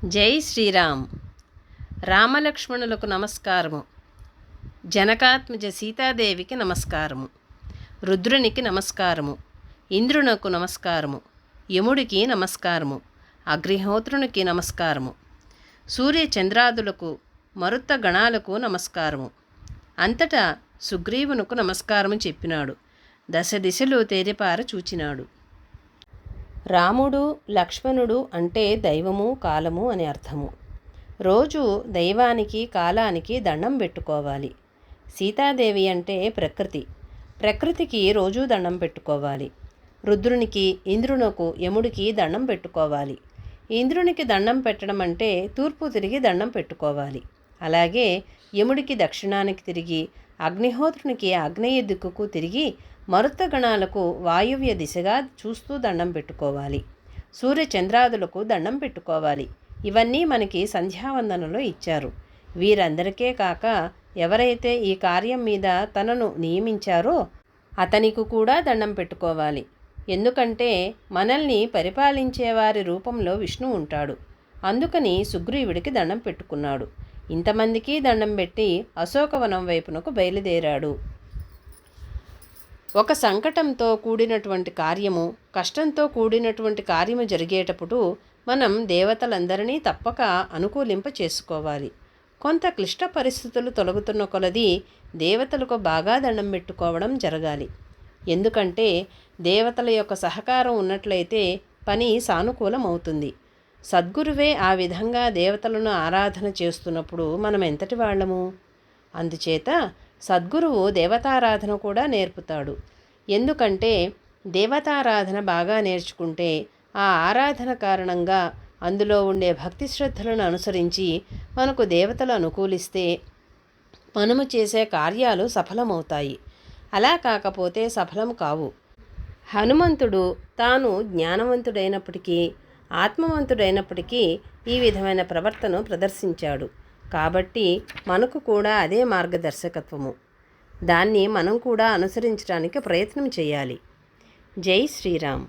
జై శ్రీరామ్. రామలక్ష్మణులకు నమస్కారము. జనకాత్మజ సీతాదేవికి నమస్కారము. రుద్రునికి నమస్కారము. ఇంద్రునకు నమస్కారము. యముడికి నమస్కారము. అగ్నిహోత్రునికి నమస్కారము. సూర్య చంద్రాదులకు మరుత్త గణాలకు నమస్కారము. అంతటా సుగ్రీవునకు నమస్కారము చెప్పినాడు. దశ దిశలు తేరిపార చూచినాడు. రాముడు లక్ష్మణుడు అంటే దైవము కాలము అని అర్థము. రోజు దైవానికి కాలానికి దండం పెట్టుకోవాలి. సీతాదేవి అంటే ప్రకృతికి రోజూ దండం పెట్టుకోవాలి. రుద్రునికి ఇంద్రునకు యముడికి దండం పెట్టుకోవాలి. ఇంద్రునికి దండం పెట్టడం అంటే తూర్పు తిరిగి దండం పెట్టుకోవాలి. అలాగే యముడికి దక్షిణానికి తిరిగి, అగ్నిహోత్రునికి ఆగ్నేయ దిక్కుకు తిరిగి, మరుత్త గణాలకు వాయువ్య దిశగా చూస్తూ దండం పెట్టుకోవాలి. సూర్య చంద్రాదులకు దండం పెట్టుకోవాలి. ఇవన్నీ మనకి సంధ్యావందనలో ఇచ్చారు. వీరందరికే కాక ఎవరైతే ఈ కార్యం మీద తనను నియమించారో అతనికి కూడా దండం పెట్టుకోవాలి. ఎందుకంటే మనల్ని పరిపాలించేవారి రూపంలో విష్ణు ఉంటాడు. అందుకని సుగ్రీవుడికి దండం పెట్టుకున్నాడు. ఇంతమందికి దండం పెట్టి అశోకవనం వైపునకు బయలుదేరాడు. ఒక సంకటంతో కూడినటువంటి కార్యము, కష్టంతో కూడినటువంటి కార్యము జరిగేటప్పుడు మనం దేవతలందరినీ తప్పక అనుకూలింప చేసుకోవాలి. కొంత క్లిష్ట పరిస్థితులు తొలగుతున్న కొలది దేవతలకు బాగా దండం పెట్టుకోవడం జరగాలి. ఎందుకంటే దేవతల యొక్క సహకారం ఉన్నట్లయితే పని సానుకూలమవుతుంది. సద్గురువే ఆ విధంగా దేవతలను ఆరాధన చేస్తున్నప్పుడు మనం ఎంతటి వాళ్ళము? అందుచేత సద్గురువు దేవతారాధన కూడా నేర్పుతాడు. ఎందుకంటే దేవతారాధన బాగా నేర్చుకుంటే ఆ ఆరాధన కారణంగా అందులో ఉండే భక్తి శ్రద్ధలను అనుసరించి మనకు దేవతలు అనుకూలిస్తే మనము చేసే కార్యాలు సఫలమవుతాయి. అలా కాకపోతే సఫలం కావు. హనుమంతుడు తాను జ్ఞానవంతుడైనప్పటికీ ఆత్మవంతుడైనప్పటికీ ఈ విధమైన ప్రవర్తన ప్రదర్శించాడు. కాబట్టి మనకు కూడా అదే మార్గదర్శకత్వము. దాన్ని మనం కూడా అనుసరించడానికి ప్రయత్నం చేయాలి. జై శ్రీరామ్.